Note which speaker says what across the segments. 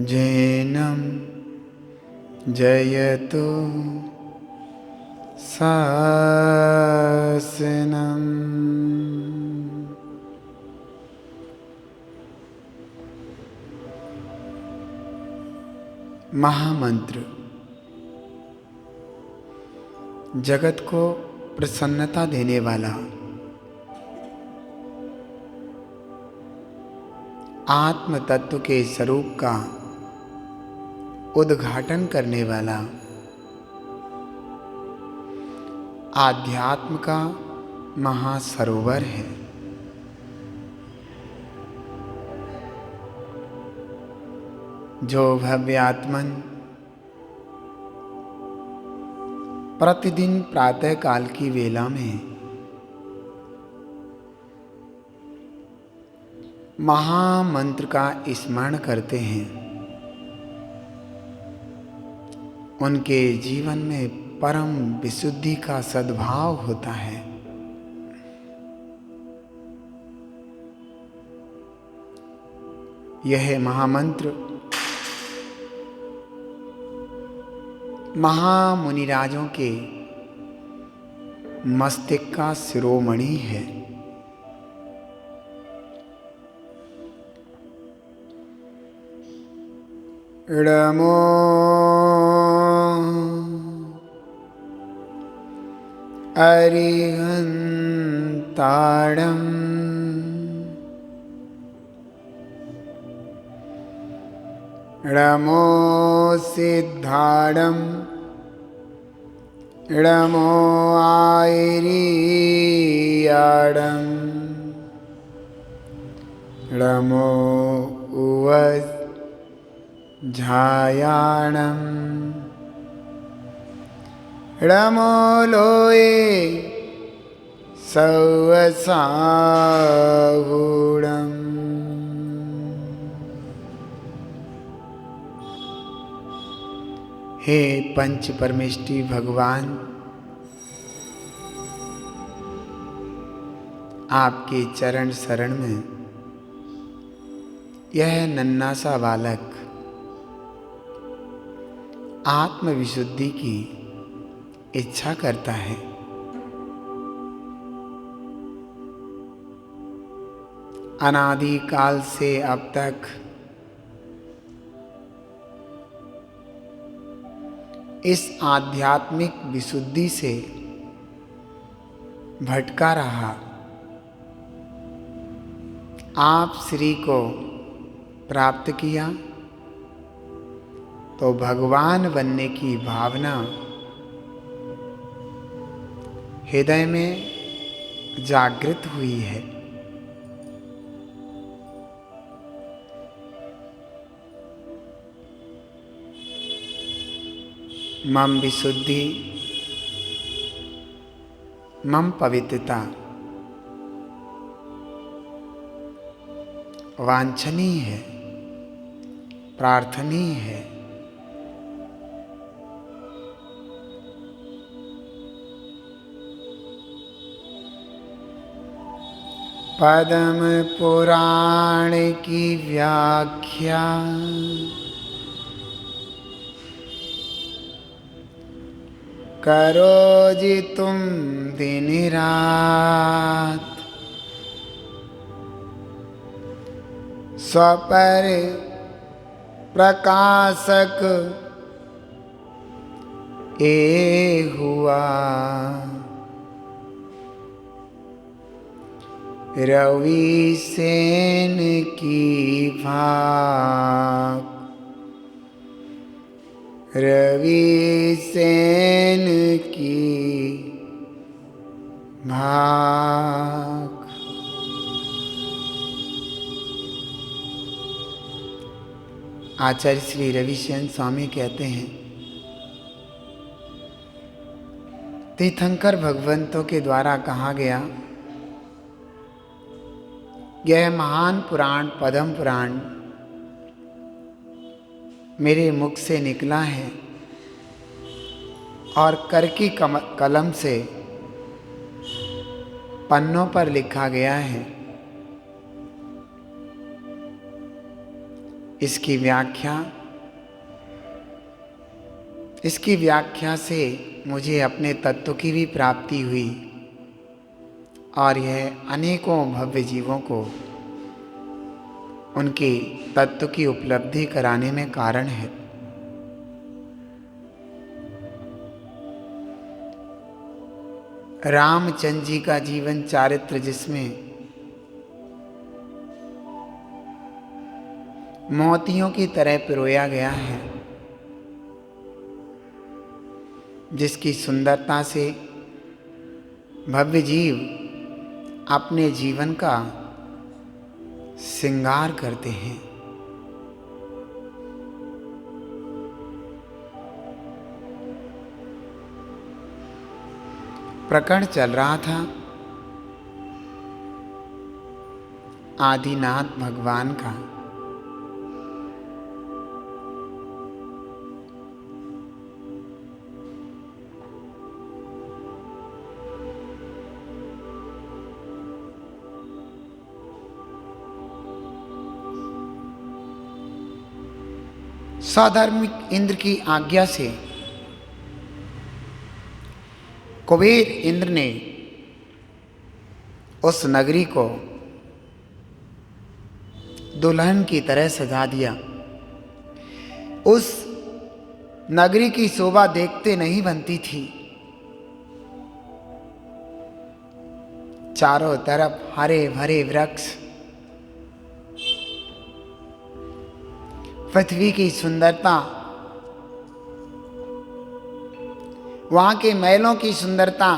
Speaker 1: जैनं जयतु शासनम्। महामंत्र जगत को प्रसन्नता देने वाला, आत्म तत्व के स्वरूप का उद्घाटन करने वाला, आध्यात्म का महासरोवर है। जो भव्यात्मन प्रतिदिन प्रातः काल की वेला में महामंत्र का स्मरण करते हैं, उनके जीवन में परम विशुद्धि का सद्भाव होता है। यह महामंत्र महामुनिराजों के मस्तिष्क का शिरोमणि है। इडमो अरिहंताडम् इडमो सिद्धाडम् इडमो आयरीयाडम् इडमो उवज्झायाणम् इडमो लोये सौवसाहुडम्। हे पंच परमेष्टि भगवान, आपके चरण शरण में यह नन्हा सा बालक आत्म विशुद्धि की इच्छा करता है। अनादि काल से अब तक इस आध्यात्मिक विशुद्धि से भटका रहा, आप श्री को प्राप्त किया तो भगवान बनने की भावना हृदय में जागृत हुई है। मम विशुद्धि, मम पवित्रता वांछनीय है, प्रार्थनीय है। पद्म पुराण की व्याख्या करो जी तुम दिन रात, स्वपर प्रकाशक ए हुआ, रवि सेन की भाग, रवि सेन की भाग। आचार्य श्री रविसेन स्वामी कहते हैं, तीर्थंकर भगवंतों के द्वारा कहा गया यह महान पुराण पद्म पुराण मेरे मुख से निकला है और कर की कलम से पन्नों पर लिखा गया है। इसकी व्याख्या से मुझे अपने तत्व की भी प्राप्ति हुई और यह अनेकों भव्य जीवों को उनके तत्व की उपलब्धि कराने में कारण है। रामचंद्र जी का जीवन चारित्र जिसमें मोतियों की तरह पिरोया गया है, जिसकी सुंदरता से भव्य जीव अपने जीवन का श्रृंगार करते हैं। प्रकरण चल रहा था आदिनाथ भगवान का। साधार्मिक इंद्र की आज्ञा से कुबेर इंद्र ने उस नगरी को दुल्हन की तरह सजा दिया। उस नगरी की शोभा देखते नहीं बनती थी। चारों तरफ हरे भरे वृक्ष, पृथ्वी की सुंदरता, वहां के महलों की सुंदरता,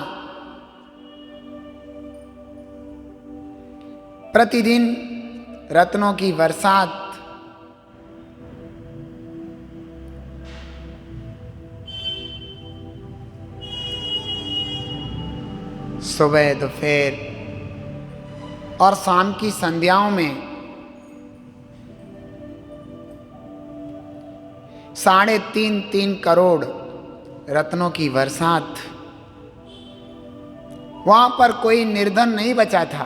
Speaker 1: प्रतिदिन रत्नों की बरसात, सुबह दोपहर और शाम की संध्याओं में 3.5 करोड़ रत्नों की बरसात। वहां पर कोई निर्धन नहीं बचा था।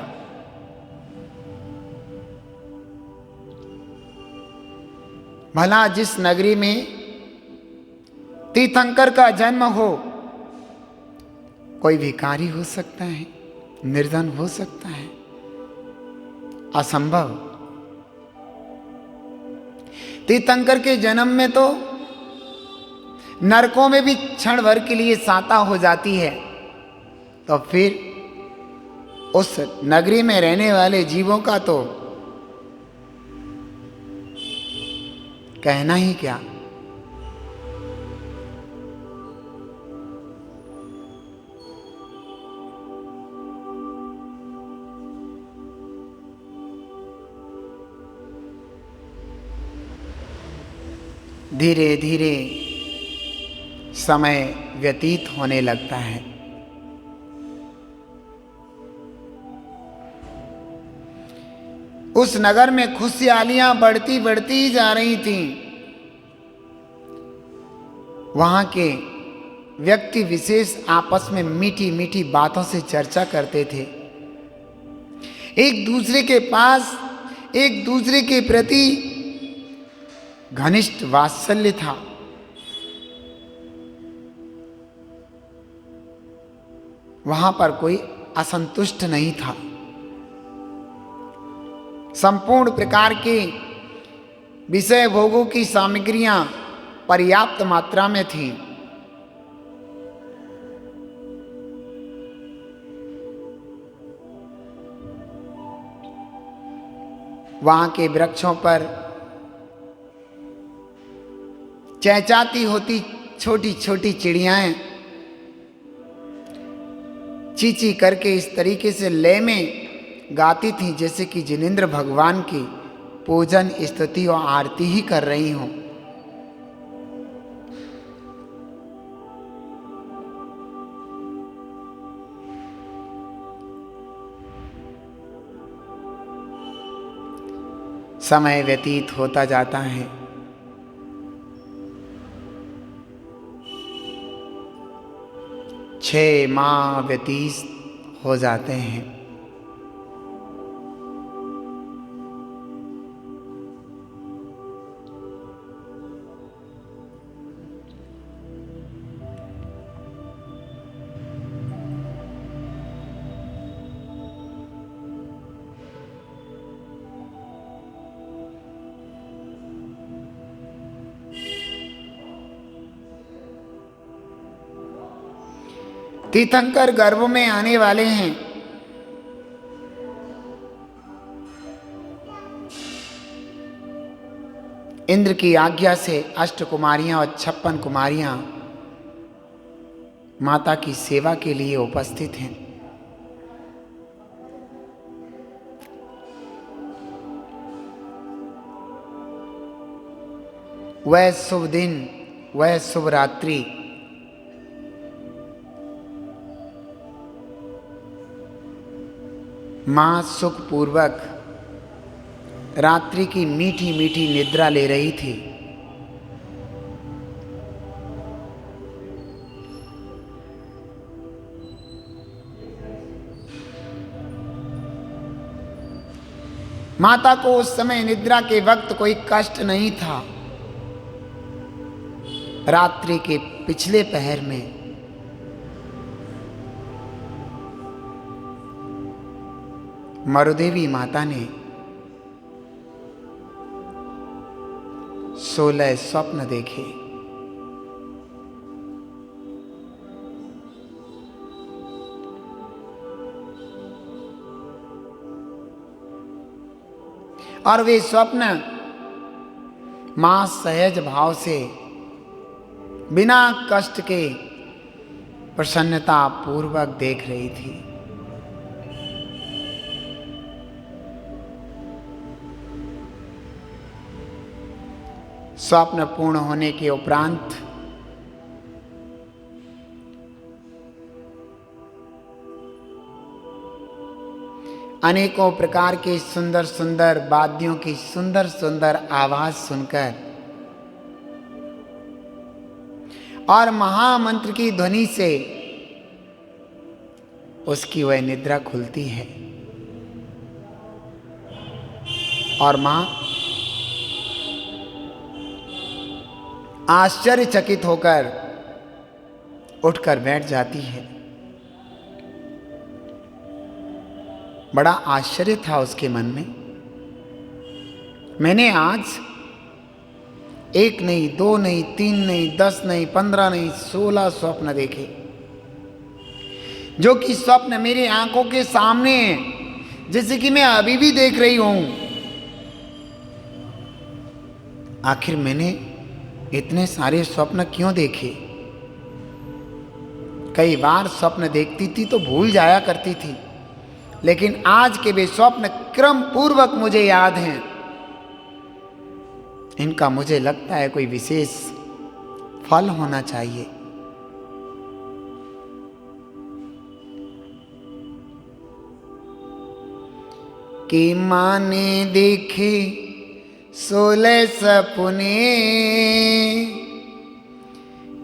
Speaker 1: भला जिस नगरी में तीर्थंकर का जन्म हो, कोई भिखारी हो सकता है, निर्धन हो सकता है? असंभव। तीर्थंकर के जन्म में तो नरकों में भी क्षण भर के लिए साता हो जाती है, तो फिर उस नगरी में रहने वाले जीवों का तो कहना ही क्या। धीरे धीरे समय व्यतीत होने लगता है। उस नगर में खुशहालियां बढ़ती बढ़ती ही जा रही थीं। वहां के व्यक्ति विशेष आपस में मीठी मीठी बातों से चर्चा करते थे। एक दूसरे के पास एक दूसरे के प्रति घनिष्ठ वात्सल्य था। वहां पर कोई असंतुष्ट नहीं था। संपूर्ण प्रकार के विषय भोगों की सामग्रियां पर्याप्त मात्रा में थीं। वहां के वृक्षों पर चहचहाती होती छोटी छोटी चिड़ियाएं चींची करके इस तरीके से लय में गाती थीं जैसे कि जिनेंद्र भगवान की पूजन, स्तुति और आरती ही कर रही हों। समय व्यतीत होता जाता है। छह माह व्यतीत हो जाते हैं। तीर्थंकर गर्भ में आने वाले हैं। इंद्र की आज्ञा से 8 कुमारियां और 56 कुमारियां माता की सेवा के लिए उपस्थित हैं। वह शुभ दिन, वह शुभ रात्रि मां सुखपूर्वक रात्रि की मीठी मीठी निद्रा ले रही थी। माता को उस समय निद्रा के वक्त कोई कष्ट नहीं था। रात्रि के पिछले पहर में मरुदेवी माता ने 16 स्वप्न देखे। और वे स्वप्न मां सहज भाव से बिना कष्ट के प्रसन्नता पूर्वक देख रही थी। स्वप्न पूर्ण होने के उपरांत अनेकों प्रकार के सुंदर सुंदर वाद्यों की सुंदर सुंदर आवाज सुनकर और महामंत्र की ध्वनि से उसकी वह निद्रा खुलती है और मां आश्चर्यचकित होकर उठकर बैठ जाती है। बड़ा आश्चर्य था उसके मन में। मैंने आज 1 नहीं, 2 नहीं, 3 नहीं, 10 नहीं, 15 नहीं, 16 स्वप्न देखे, जो कि स्वप्न मेरी आंखों के सामने हैं, जैसे कि मैं अभी भी देख रही हूं। आखिर मैंने इतने सारे स्वप्न क्यों देखे? कई बार स्वप्न देखती थी तो भूल जाया करती थी, लेकिन आज के वे स्वप्न क्रम पूर्वक मुझे याद हैं। इनका मुझे लगता है कोई विशेष फल होना चाहिए। कि मां ने देखे 16 सपने,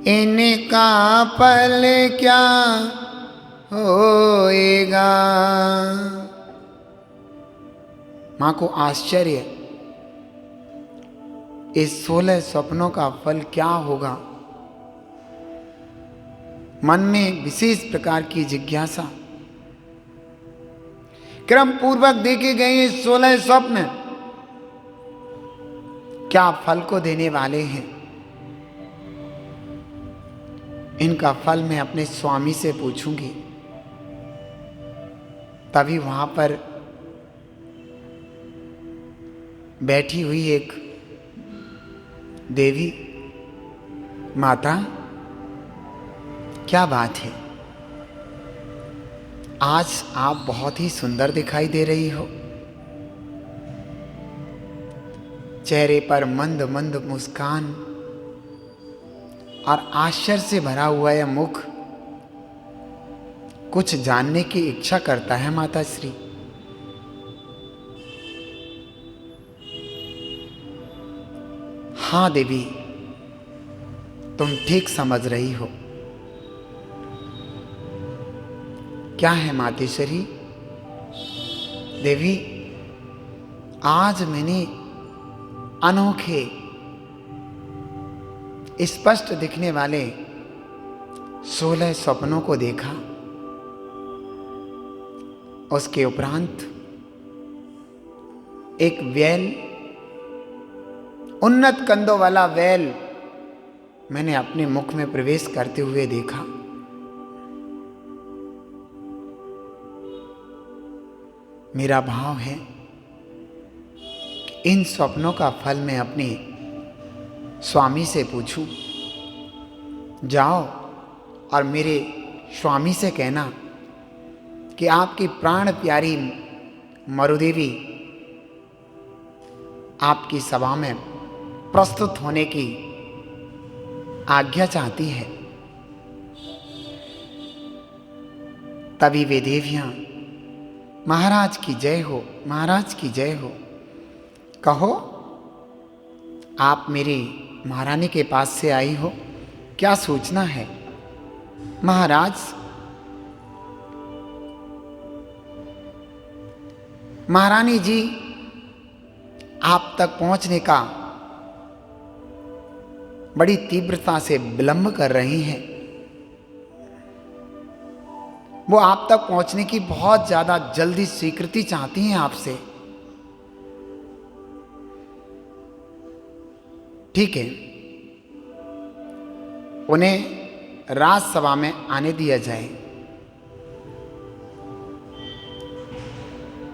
Speaker 1: इनका फल क्या होएगा? मां को आश्चर्य, इस 16 स्वप्नों का फल क्या होगा? मन में विशेष प्रकार की जिज्ञासा। क्रम पूर्वक देखे गए 16 स्वप्न क्या फल को देने वाले हैं? इनका फल मैं अपने स्वामी से पूछूंगी। तभी वहां पर बैठी हुई एक देवी, माता, क्या बात है? आज आप बहुत ही सुंदर दिखाई दे रही हो। चेहरे पर मंद मंद मुस्कान और आश्चर्य से भरा हुआ यह मुख कुछ जानने की इच्छा करता है। माता श्री, हाँ देवी, तुम ठीक समझ रही हो। क्या है मातेश्वरी? देवी, आज मैंने अनोखे स्पष्ट दिखने वाले 16 स्वप्नों को देखा। उसके उपरांत एक वेल, उन्नत कंधों वाला वेल मैंने अपने मुख में प्रवेश करते हुए देखा। मेरा भाव है कि इन स्वप्नों का फल मैं अपने स्वामी से पूछूं। जाओ और मेरे स्वामी से कहना कि आपकी प्राण प्यारी मरुदेवी आपकी सभा में प्रस्तुत होने की आज्ञा चाहती है। तभी वे देवियां महाराज की जय हो, महाराज की जय हो। कहो, आप मेरी महारानी के पास से आई हो, क्या सूचना है? महाराज, महारानी जी आप तक पहुंचने का बड़ी तीव्रता से विलंब कर रही हैं। वो आप तक पहुंचने की बहुत ज्यादा जल्दी स्वीकृति चाहती हैं आपसे। ठीक है, उन्हें राजसभा में आने दिया जाए।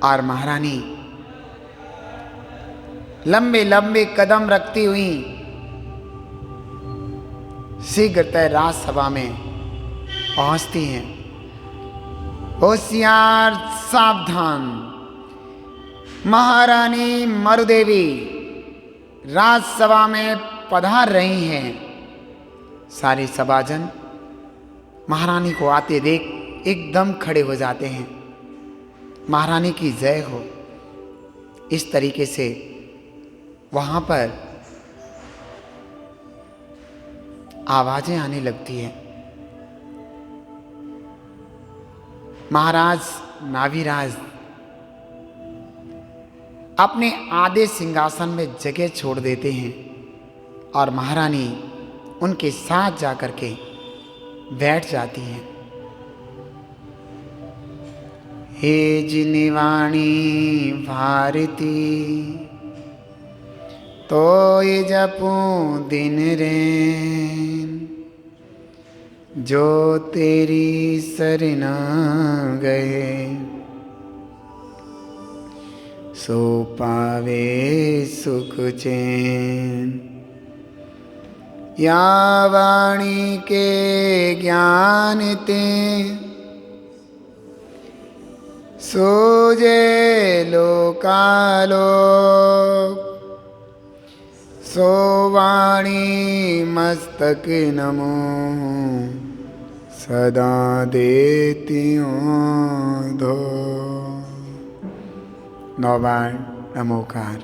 Speaker 1: और महारानी लंबे लंबे कदम रखती हुई शीघ्रतः राजसभा में पहुंचती हैं। होशियार, सावधान, महारानी मरुदेवी राजसभा में पधार रही हैं। सारे सभाजन महारानी को आते देख एकदम खड़े हो जाते हैं। महारानी की जय हो। इस तरीके से वहां पर आवाजें आने लगती हैं। महाराज नाभिराज अपने आधे सिंहासन में जगह छोड़ देते हैं और महारानी उनके साथ जाकर के बैठ जाती हैं। हे जिनिवाणी भारती तो ये जपूं दिन रैन, जो तेरी सरना गए सो पावे सुख चैन। या वाणी के ज्ञान ते सोजे लोकालोक, सो वाणी मस्तक नमो सदा देती हूँ धो। 9 बार नमोकार।